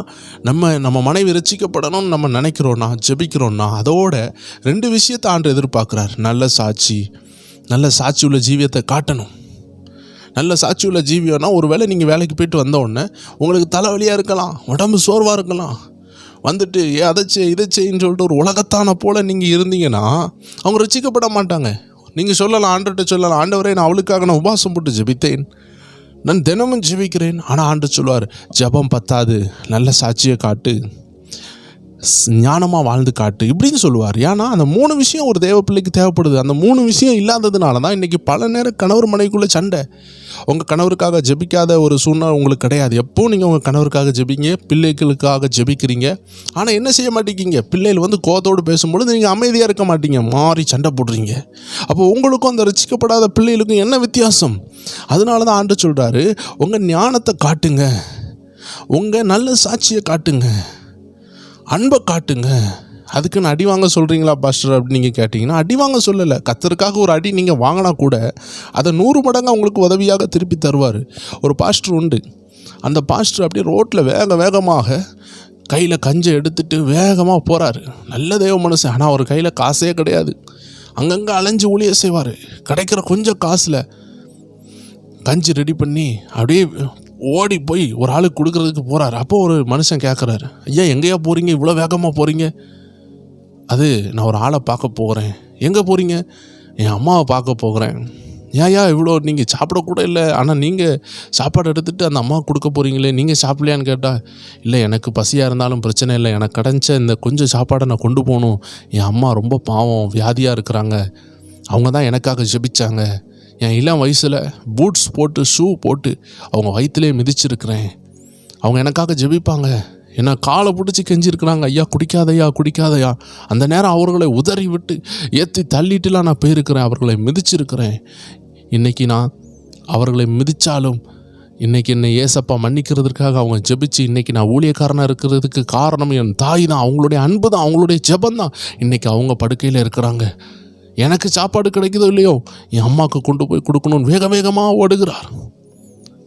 நம்ம மனைவி ரட்சிக்கப்படணும்னு நம்ம நினைக்கிறோன்னா, ஜெபிக்கிறோன்னா, அதோட 2 விஷயத்தை ஆண்டு எதிர்பார்க்குறார். நல்ல சாட்சி உள்ள ஜீவியத்தை காட்டணும். நல்ல சாட்சி உள்ள ஜீவியம்னா, ஒரு வேளை நீங்கள் வேலைக்கு போயிட்டு வந்த உடனே உங்களுக்கு தலைவலியாக இருக்கலாம், உடம்பு சோர்வாக இருக்கலாம், வந்துட்டு அதை இதை செய்யின்னு சொல்லிட்டு ஒரு உலகத்தான போல் நீங்கள் இருந்தீங்கன்னா அவங்க ரட்சிக்கப்பட மாட்டாங்க. நீங்கள் சொல்லலாம், ஆண்டவர்கிட்ட சொல்லலாம், ஆண்டவரே நான் அவளுக்காக நான் உபவாசம் போட்டு ஜெபித்தேன், நான் தினமும் ஜெபிக்கிறேன். ஆனால் ஆண்டவர் சொல்லுவார், ஜெபம் பத்தாது, நல்ல சாட்சியை காட்டு, ஞானமாக வாழ்ந்து காட்டு இப்படின்னு சொல்லுவார். ஏன்னா அந்த 3 விஷயம் ஒரு தேவ பிள்ளைக்கு தேவைப்படுது. அந்த 3 விஷயம் இல்லாததுனால தான் இன்றைக்கி பல நேரம் கணவர் மனைவிக்குள்ளே சண்டை. உங்கள் கணவருக்காக ஜெபிக்காத ஒரு சூழ்நிலை உங்களுக்கு கிடையாது. எப்போவும் நீங்கள் உங்கள் கணவருக்காக ஜெபிங்க, பிள்ளைகளுக்காக ஜெபிக்கிறீங்க. ஆனால் என்ன செய்ய மாட்டேங்கிங்க? பிள்ளைகள் வந்து கோபத்தோடு பேசும்பொழுது நீங்கள் அமைதியாக இருக்க மாட்டீங்க, மாறி சண்டை போடுறீங்க. அப்போ உங்களுக்கும் அந்த ரட்சிக்கப்படாத பிள்ளைகளுக்கும் என்ன வித்தியாசம்? அதனால தான் ஆண்டு சொல்கிறாரு, உங்கள் ஞானத்தை காட்டுங்க, உங்கள் நல்ல சாட்சியை காட்டுங்க, அன்பை காட்டுங்க. அதுக்குன்னு அடி வாங்க சொல்கிறீங்களா பாஸ்டர் அப்படின்னு நீங்கள் கேட்டிங்கன்னா, அடி வாங்க சொல்லலை. கர்த்தருக்காக ஒரு அடி நீங்கள் வாங்கினா கூட அதை 100 மடங்கு உங்களுக்கு உதவியாக திருப்பி தருவார். ஒரு பாஸ்டர் உண்டு. அந்த பாஸ்டர் அப்படியே ரோட்டில் வேகமாக கையில் கஞ்சை எடுத்துகிட்டு வேகமாக போகிறாரு. நல்ல தேவ மனுஷன். ஆனால் அவர் கையில் காசே கிடையாது. அங்கங்கே அலைஞ்சு ஊழிய செய்வார். கிடைக்கிற கொஞ்சம் காசில் கஞ்சி ரெடி பண்ணி அப்படியே ஓடி போய் ஒரு ஆளுக்கு கொடுக்குறதுக்கு போகிறார். அப்போ ஒரு மனுஷன் கேட்குறாரு, ஐயா எங்கேயா போகிறீங்க, இவ்வளோ வேகமாக போகிறீங்க? அது நான் ஒரு ஆளை பார்க்க போகிறேன். எங்கே போகிறீங்க? என் அம்மாவை பார்க்க போகிறேன். ஏயா இவ்வளோ நீங்கள் சாப்பிடக்கூட இல்லை, ஆனால் நீங்கள் சாப்பாடு எடுத்துகிட்டு அந்த அம்மாவுக்கு கொடுக்க போகிறீங்களே, நீங்கள் சாப்பிடலையான்னு கேட்டால், இல்லை எனக்கு பசியாக இருந்தாலும் பிரச்சனை இல்லை, எனக்கு கிடைச்ச இந்த கொஞ்சம் சாப்பாடை நான் கொண்டு போகணும், என் அம்மா ரொம்ப பாவம் வியாதியாக இருக்கிறாங்க, அவங்க தான் எனக்காக ஜெபிச்சாங்க, என் இளம் வயசில் பூட்ஸ் போட்டு ஷூ போட்டு அவங்க வயிற்றுலே மிதிச்சிருக்கிறேன், அவங்க எனக்காக ஜெபிப்பாங்க, என்னை காலை பிடிச்சி கெஞ்சிருக்கிறாங்க, ஐயா குடிக்காதையா. அந்த நேரம் அவர்களை உதறி விட்டு ஏற்றி தள்ளிட்டுலாம் நான் போயிருக்கிறேன், அவர்களை மிதிச்சிருக்கிறேன். இன்றைக்கி நான் அவர்களை மிதித்தாலும் இன்றைக்கி என்னை ஏசப்பா மன்னிக்கிறதுக்காக அவங்க ஜெபிச்சு இன்றைக்கி நான் ஊழியக்காரனாக இருக்கிறதுக்கு காரணம் என் தாய் தான், அவங்களுடைய அன்பு தான், அவங்களுடைய ஜெபந்தான். இன்றைக்கி அவங்க படுக்கையில் இருக்கிறாங்க. எனக்கு சாப்பாடு கிடைக்குதோ இல்லையோ என் அம்மாவுக்கு கொண்டு போய் கொடுக்கணும்னு வேகமாக ஓடுகிறார்.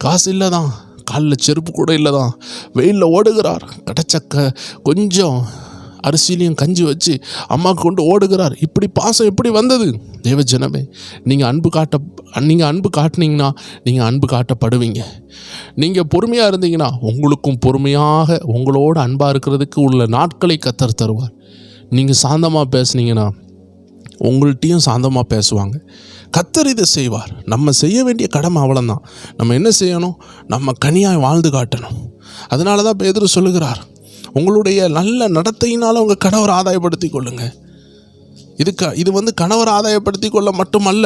காசு இல்லை தான், காலில் செருப்பு கூட இல்லை தான், வெயிலில் ஓடுகிறார். கிடைச்ச கொஞ்சம் அரிசிலையும் கஞ்சி வச்சு அம்மாவுக்கு கொண்டு ஓடுகிறார். இப்படி பாசம் எப்படி வந்தது? தேவ ஜனமே, நீங்கள் அன்பு காட்டினீங்கன்னா நீங்கள் அன்பு காட்டப்படுவீங்க. நீங்கள் பொறுமையாக இருந்தீங்கன்னா உங்களுக்கும் பொறுமையாக உங்களோட அன்பாக இருக்கிறதுக்கு உள்ள நாட்களை கர்த்தர் தருவார். நீங்கள் சாந்தமாக பேசுனீங்கன்னா உங்கள்கிட்டையும் சாந்தமாக பேசுவாங்க. கர்த்தர் இதை செய்வார். நம்ம செய்ய வேண்டிய கடமை அவ்வளோதான். நம்ம என்ன செய்யணும்? நம்ம கனியாய் வாழ்ந்து காட்டணும். அதனால தான் பேதுரு சொல்லுகிறார், உங்களுடைய நல்ல நடத்தையினால் உங்கள் கணவர் ஆதாயப்படுத்தி கொள்ளுங்க. இது கணவர் ஆதாயப்படுத்தி கொள்ள மட்டுமல்ல,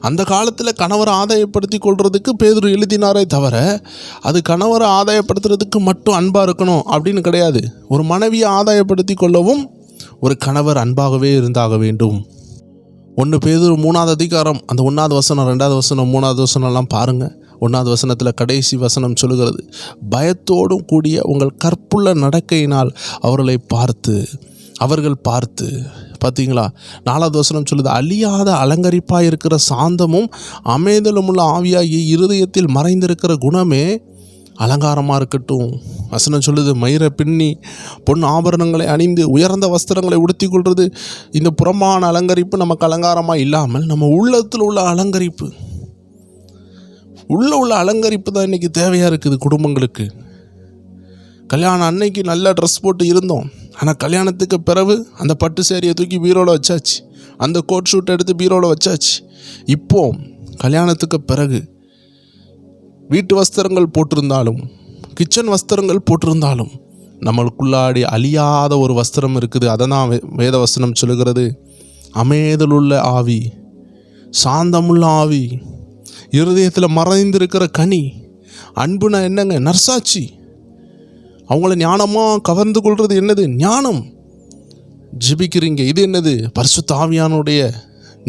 அந்த காலத்தில் கணவரை ஆதாயப்படுத்தி கொள்றதுக்கு பேதுரு எழுதினாரே தவிர, அது கணவரை ஆதாயப்படுத்துறதுக்கு மட்டும் அன்பாக இருக்கணும் அப்படின்னு கிடையாது. ஒரு மனைவியை ஆதாயப்படுத்தி கொள்ளவும் ஒரு கணவர் அன்பாகவே இருந்தாக வேண்டும். 1 பேதுரு 3ஆம் அதிகாரம் அந்த 1ஆவது வசனம், 2ஆவது வசனம், 3ஆவது வசனம்லாம் பாருங்கள். 1ஆவது வசனத்தில் கடைசி வசனம் சொல்லுகிறது, பயத்தோடும் கூடிய உங்கள் கற்புள்ள நடக்கையினால் அவர்கள் பார்த்து பார்த்தீங்களா. 4ஆவது வசனம் சொல்லுது, அழியாத அலங்கரிப்பாக இருக்கிற சாந்தமும் அமைதலும் உள்ள ஆவியாகி இருதயத்தில் மறைந்திருக்கிற குணமே அலங்காரமாக இருக்கட்டும். வசனம் சொல்லுது, மயிரை பின்னி பொன் ஆபரணங்களை அணிந்து உயர்ந்த வஸ்திரங்களை உடுத்தி கொள்வது. இந்த புறமான அலங்கரிப்பு நமக்கு அலங்காரமாக இல்லாமல் நம்ம உள்ளத்தில் உள்ள அலங்கரிப்பு உள்ள அலங்கரிப்பு தான் இன்றைக்கி தேவையாக இருக்குது குடும்பங்களுக்கு. கல்யாணம் அன்னைக்கு நல்ல ட்ரெஸ் போட்டு இருந்தோம், ஆனால் கல்யாணத்துக்கு பிறகு அந்த பட்டு சேரியை தூக்கி பீரோவில் வச்சாச்சு, அந்த கோட் ஷூட் எடுத்து பீரோவில் வச்சாச்சு. இப்போ கல்யாணத்துக்கு பிறகு வீட்டு வஸ்திரங்கள் போட்டிருந்தாலும் கிச்சன் வஸ்திரங்கள் போட்டிருந்தாலும் நம்மளுக்குள்ளாடி அழியாத ஒரு வஸ்திரம் இருக்குது. அதை தான் வேத வசனம் சொல்லுகிறது, அமைதலுள்ள ஆவி, சாந்தமுள்ள ஆவி, இருதயத்தில் மறைந்திருக்கிற கனி. அன்புனா என்னங்க? நர்சாட்சி. அவங்கள ஞானமாக கவர்ந்து கொள்வது என்னது? ஞானம். ஜெபிக்கிறீங்க, இது என்னது? பரிசுத்த ஆவியானுடைய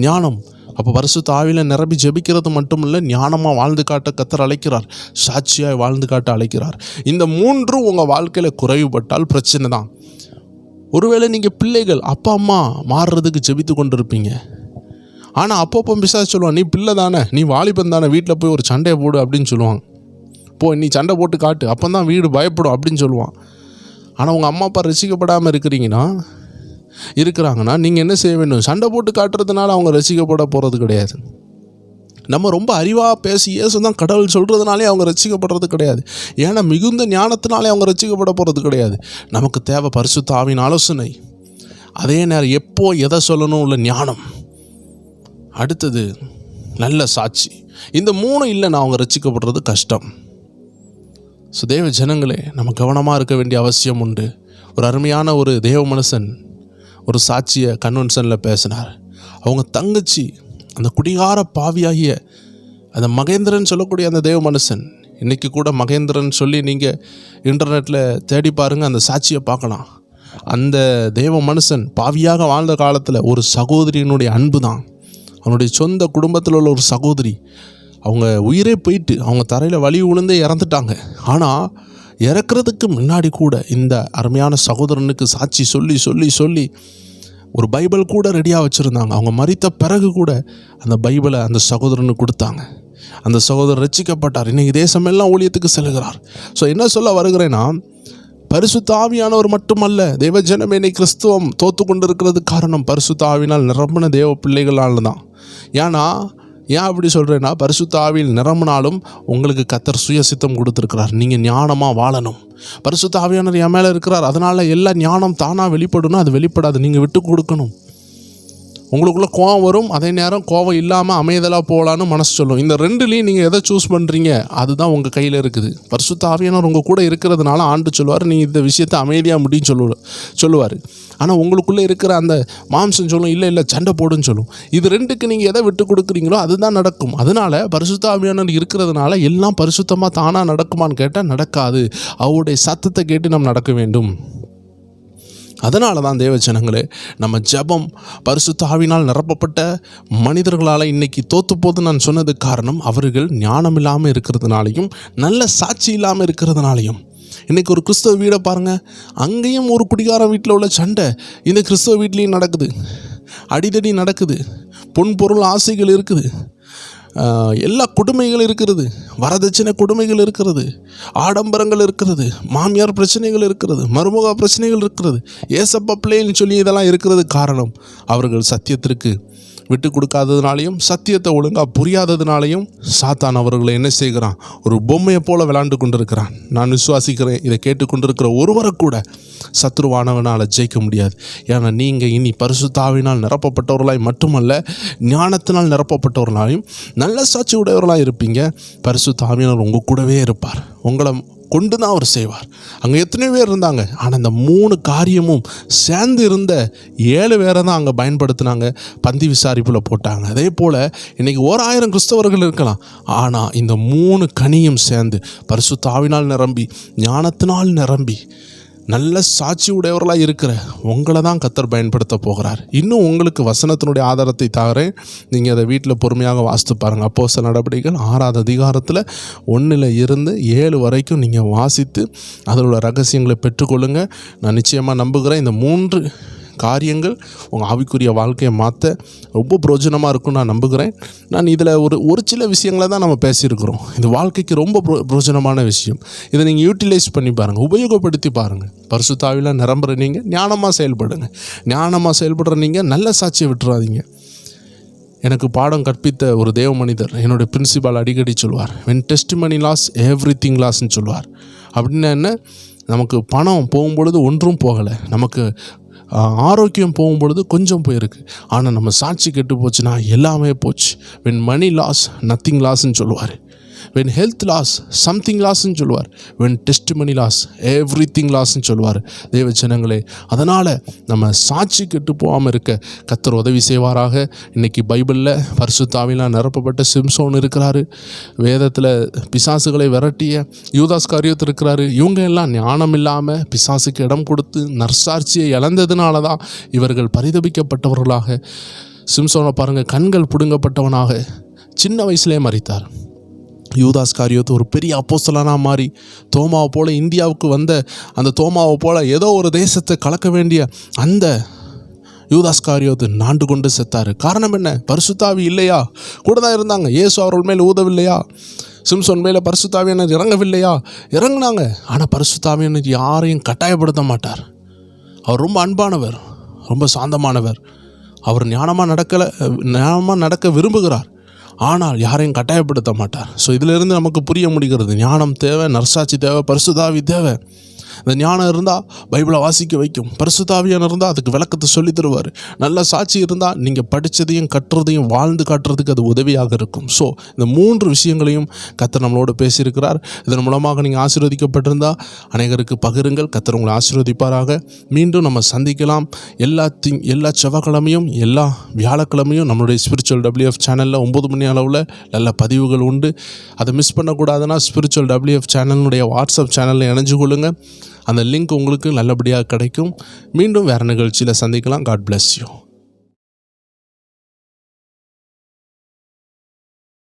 ஞானம். அப்போ பரிசுத்த ஆவியில் நிரம்பி ஜெபிக்கிறது மட்டும் இல்லை, ஞானமாக வாழ்ந்து காட்ட கர்த்தர் அழைக்கிறார், சாட்சியாக வாழ்ந்து காட்ட அழைக்கிறார். இந்த 3ம் உங்கள் வாழ்க்கையில் குறைவுபட்டால் பிரச்சனை தான். ஒருவேளை நீங்கள் பிள்ளைகள் அப்பா அம்மா மாறுறதுக்கு ஜெபித்து கொண்டு இருப்பீங்க. ஆனால் அப்பப்போ பிசாசு சொல்லுவான், நீ பிள்ளை தானே, நீ வாலிபன் தானே, வீட்டில் போய் ஒரு சண்டையை போடு அப்படின்னு சொல்லுவாங்க. நீ சண்டை போட்டு காட்டு, அப்போ தான் வீடு பயப்படும் அப்படின்னு சொல்லுவான். ஆனால் உங்கள் அம்மா அப்பா ரசிக்கப்படாமல் இருக்கிறாங்கன்னா நீங்கள் என்ன செய்ய வேண்டும்? சண்டை போட்டு காட்டுறதுனால அவங்க ரசிக்கப்பட போகிறது கிடையாது. நம்ம ரொம்ப அறிவாக பேசி இயேசு தான் கடவுள் சொல்கிறதுனாலே அவங்க ரசிக்கப்படுறது கிடையாது. ஏன்னா மிகுந்த ஞானத்தினாலே அவங்க ரசிக்கப்பட போகிறது கிடையாது. நமக்கு தேவை பரிசுத்த ஆவியின் ஆலோசனை, அதே நேரம் எப்போ எதை சொல்லணும் உள்ள ஞானம், அடுத்தது நல்ல சாட்சி. இந்த 3 இல்லைன்னா அவங்க ரசிக்கப்படுறது கஷ்டம். ஸோ தேவ ஜனங்களே, நம்ம கவனமாக இருக்க வேண்டிய அவசியம் உண்டு. ஒரு அருமையான ஒரு தேவ மனுஷன் ஒரு சாட்சியை கன்வென்ஷனில் பேசினார். அவங்க தங்கச்சி அந்த குடிகார பாவியாகிய அந்த மகேந்திரன் சொல்லக்கூடிய அந்த தேவ மனுஷன், இன்றைக்கி கூட மகேந்திரன் சொல்லி நீங்கள் இன்டர்நெட்டில் தேடி பாருங்கள், அந்த சாட்சியை பார்க்கலாம். அந்த தேவ மனுஷன் பாவியாக வாழ்ந்த காலத்தில் ஒரு சகோதரியினுடைய அன்பு தான், அவனுடைய சொந்த குடும்பத்தில் உள்ள ஒரு சகோதரி, அவங்க உயிரே போயிட்டு அவங்க தரையில் வலி விழுந்தே இறந்துட்டாங்க. ஆனால் இறக்குறதுக்கு முன்னாடி கூட இந்த அருமையான சகோதரனுக்கு சாட்சி சொல்லி சொல்லி சொல்லி ஒரு பைபிள் கூட ரெடியாக வச்சுருந்தாங்க. அவங்க மரித்த பிறகு கூட அந்த பைபிளை அந்த சகோதரனுக்கு கொடுத்தாங்க. அந்த சகோதரர் ரட்சிக்கப்பட்டார், இன்றைக்கி தேசமெல்லாம் ஊழியத்துக்கு செல்கிறார். ஸோ என்ன சொல்ல வருகிறேன்னா, பரிசுத்த ஆவியானவர் மட்டுமல்ல, தேவ ஜனமே இன்னைக்கு கிறிஸ்துவம் தோற்று கொண்டு இருக்கிறது காரணம் பரிசுத்த ஆவியினால் நிரம்பின தேவ பிள்ளைகளால் தான். ஏன் அப்படி சொல்கிறேன்னா, பரிசுத்த ஆவியில் நிரம்பினாலும் உங்களுக்கு கர்த்தர் சுயசித்தம் கொடுத்துருக்கிறார். நீங்கள் ஞானமாக வாழணும். பரிசுத்த ஆவியானவர் என் மேலே இருக்கிறார், அதனால் எல்லா ஞானம் தானாக வெளிப்படணும். அது வெளிப்படாது, நீங்கள் விட்டு கொடுக்கணும். உங்களுக்குள்ளே கோவம் வரும், அதே நேரம் கோவம் இல்லாமல் அமைதலாக போகலான்னு மனசு சொல்லும். இந்த 2லையும் நீங்கள் எதை சூஸ் பண்ணுறீங்க அதுதான் உங்கள் கையில் இருக்குது. பரிசுத்த ஆவியானவர் உங்கள் கூட இருக்கிறதுனால ஆண்டு சொல்லுவார், நீங்கள் இந்த விஷயத்தை அமைதியாக முடின்னு சொல்லுவார். ஆனால் உங்களுக்குள்ளே இருக்கிற அந்த மாம்சம் சொல்லும், இல்லை சண்டை போடுன்னு சொல்லும். இது 2க்கு நீங்கள் எதை விட்டு கொடுக்குறீங்களோ அதுதான் நடக்கும். அதனால் பரிசுத்த ஆவியானவர் இருக்கிறதுனால எல்லாம் பரிசுத்தமாக தானாக நடக்குமான்னு கேட்டால் நடக்காது. அவருடைய சத்தத்தை கேட்டு நம்ம நடக்க வேண்டும். அதனால தான் தேவஜனங்களே, நம்ம ஜெபம் பரிசுத்த ஆவியினால் நிரப்பப்பட்ட மனிதர்களால் இன்றைக்கி தோற்று போது நான் சொன்னது காரணம், அவர்கள் ஞானம் இல்லாமல் இருக்கிறதுனாலையும் நல்ல சாட்சி இல்லாமல் இருக்கிறதுனாலையும். இன்றைக்கி ஒரு கிறிஸ்தவ வீடை பாருங்கள், அங்கேயும் ஒரு குடிகார வீட்டில் உள்ள சண்டை இந்த கிறிஸ்தவ வீட்லேயும் நடக்குது, அடிதடி நடக்குது, பொன் பொருள் ஆசைகள் இருக்குது, எல்லா கொடுமைகள் இருக்கிறது, வரதட்சணை கொடுமைகள் இருக்கிறது, ஆடம்பரங்கள் இருக்கிறது, மாமியார் பிரச்சனைகள் இருக்கிறது, மருமக பிரச்சனைகள் இருக்கிறது, ஏசப்பா பிள்ளைன்னு சொல்லி இதெல்லாம் இருக்கிறது காரணம் அவர்கள் சத்தியத்திற்கு விட்டு கொடுக்காததுனாலையும் சத்தியத்தை ஒழுங்காக புரியாததுனாலையும் சாத்தான் அவர்களை என்ன செய்கிறான்? ஒரு பொம்மையை போல் விளையாண்டு கொண்டிருக்கிறான். நான் விசுவாசிக்கிறேன், இதை கேட்டுக்கொண்டிருக்கிற ஒருவரை கூட சத்ருவானவனால் ஜெயிக்க முடியாது. ஏன்னா நீங்கள் இனி பரிசுத்த ஆவியினால் நிரப்பப்பட்டவர்களாய் மட்டுமல்ல, ஞானத்தினால் நிரப்பப்பட்டவர்களாயும் நல்ல சாட்சி உடையவர்களாக இருப்பீங்க. பரிசுத்த ஆவியானவர் உங்கள் கூடவே இருப்பார். கொண்டு தான் அவர் செய்வார். அங்கே எத்தனை பேர் இருந்தாங்க, ஆனால் இந்த 3 காரியமும் சேர்ந்து இருந்த 7 பேரை தான் அங்கே பயன்படுத்தினாங்க, பந்தி விசாரிப்பில் போட்டாங்க. அதே போல் இன்றைக்கி 1000 கிறிஸ்தவர்கள் இருக்கலாம், ஆனால் இந்த 3 கனியும் சேர்ந்து பரிசுத்த ஆவியினால் நிரம்பி ஞானத்தினால் நிரம்பி நல்ல சாட்சி உடையவர்களாக இருக்கிற உங்களை தான் கர்த்தர் பயன்படுத்த போகிறார். இன்னும் உங்களுக்கு வசனத்தினுடைய ஆதாரத்தை தரேன், நீங்கள் அதை வீட்டில் பொறுமையாக வாசித்து பாருங்கள். அப்போஸ்தலர் நடபடிகள் 6ஆம் அதிகாரத்தில் 1 - 7 வரைக்கும் நீங்கள் வாசித்து அதோட ரகசியங்களை பெற்றுக்கொள்ளுங்கள். நான் நிச்சயமாக நம்புகிறேன் இந்த 3 காரியங்கள் உங்கள் ஆவிக்குரிய வாழ்க்கையை மாற்ற ரொம்ப பிரயோஜனமாக இருக்கும்னு நான் நம்புகிறேன். நான் இதில் ஒரு சில விஷயங்களை தான் நம்ம பேசியிருக்கிறோம். இது வாழ்க்கைக்கு ரொம்ப பிரயோஜனமான விஷயம். இதை நீங்கள் யூட்டிலைஸ் பண்ணி பாருங்கள், உபயோகப்படுத்தி பாருங்கள். பரிசுத்த ஆவியில் நிரம்புற நீங்கள் ஞானமாக செயல்படுங்க. ஞானமாக செயல்படுற நீங்கள் நல்ல சாட்சியை விட்டுறாதீங்க. எனக்கு பாடம் கற்பித்த ஒரு தேவ மனிதர், என்னுடைய பிரின்சிபால் அடிக்கடி சொல்வார், வென் டெஸ்டிமனி லாஸ் எவ்ரிதிங் லாஸ்ன்னு சொல்லுவார். அப்படின்னா என்ன, நமக்கு பணம் போகும்பொழுது ஒன்றும் போகலை, நமக்கு ஆரோக்கியம் போகும்பொழுது கொஞ்சம் போயிருக்கு, ஆனால் நம்ம சாட்சி கெட்டு போச்சுன்னா எல்லாமே போச்சு. வென் மணி லாஸ் நத்திங் லாஸ்ன்னு சொல்லுவார். வென் ஹெல்த் லாஸ் சம்திங் லாஸ்ன்னு சொல்லுவார். வென் டெஸ்டிமனி லாஸ் எவ்ரிதிங் லாஸ்ன்னு சொல்லுவார். தேவ ஜனங்களே, அதனால் நம்ம சாட்சி கெட்டு போகாமல் இருக்க கர்த்தர் உதவி செய்வாராக. இன்றைக்கி பைபிளில் பரிசுத்த ஆவியினால் நிரப்பப்பட்ட சிம்சோன் இருக்கிறாரு, வேதத்தில் பிசாசுகளை விரட்டிய யூதாஸ் காரியோத் இருக்கிறாரு. இவங்க எல்லாம் ஞானம் இல்லாமல் பிசாசுக்கு இடம் கொடுத்து நற்சாட்சியை இழந்ததுனால தான் இவர்கள் பரிதபிக்கப்பட்டவர்களாக. சிம்சோனை பாருங்கள், கண்கள் பிடுங்கப்பட்டவனாக சின்ன வயசுலேயே மரித்தார். யூதாஸ் காரியோத் ஒரு பெரிய அப்போஸ்தலனாக மாறி தோமாவை போல் இந்தியாவுக்கு வந்த அந்த தோமாவை போல் ஏதோ ஒரு தேசத்தை கலக்க வேண்டிய அந்த யூதாஸ் காரியோத் நாண்டு கொண்டு செத்தார். காரணம் என்ன? பரிசுத்த ஆவி இல்லையா? கூட தான் இருந்தாங்க, இயேசு அவர்கள் மேல் ஊதவில்லையா? சிம்சோன் மேலே பரிசுத்த ஆவியானவர் இறங்கவில்லையா? இறங்குனாங்க. ஆனால் பரிசுத்த ஆவியானவர் யாரையும் கட்டாயப்படுத்த மாட்டார். அவர் ரொம்ப அன்பானவர், ரொம்ப சாந்தமானவர். அவர் ஞானமாக நடக்க விரும்புகிறார், ஆனால் யாரையும் கட்டாயப்படுத்த மாட்டார். ஸோ இதிலிருந்து நமக்கு புரிய முடிகிறது, ஞானம் தேவை, நற்சாட்சி தேவை, பரிசுத்த ஆவி தேவை. இந்த ஞானம் இருந்தால் பைபிளை வாசிக்க வைக்கும், பரிசுத்த ஆவியானவர் இருந்தால் அதுக்கு விளக்கத்தை சொல்லி தருவார், நல்ல சாட்சி இருந்தால் நீங்கள் படித்ததையும் கட்டுறதையும் வாழ்ந்து காட்டுறதுக்கு அது உதவியாக இருக்கும். ஸோ இந்த 3 விஷயங்களையும் கர்த்தர் நம்மளோடு பேசியிருக்கிறார். இதன் மூலமாக நீங்கள் ஆசீர்வதிக்கப்பட்டிருந்தால் அநேகருக்கு பகிருங்கள். கர்த்தர் உங்களை ஆசீர்வதிப்பாராக. மீண்டும் நம்ம சந்திக்கலாம். எல்லா செவ்வாய்க்கிழமையும் எல்லா வியாழக்கிழமையும் நம்மளுடைய ஸ்பிரிச்சுவல் WF சேனலில் 9 மணி அளவில் நல்ல பதிவுகள் உண்டு. அதை மிஸ் பண்ணக்கூடாதுன்னா ஸ்பிரிச்சுவல் WF சேனலுடைய வாட்ஸ்அப் சேனலில் இணைஞ்சு கொள்ளுங்கள். அந்த லிங்க் உங்களுக்கு நல்லபடியாக கிடைக்கும். மீண்டும் வேறு நிகழ்ச்சியில் சந்திக்கலாம். God bless you.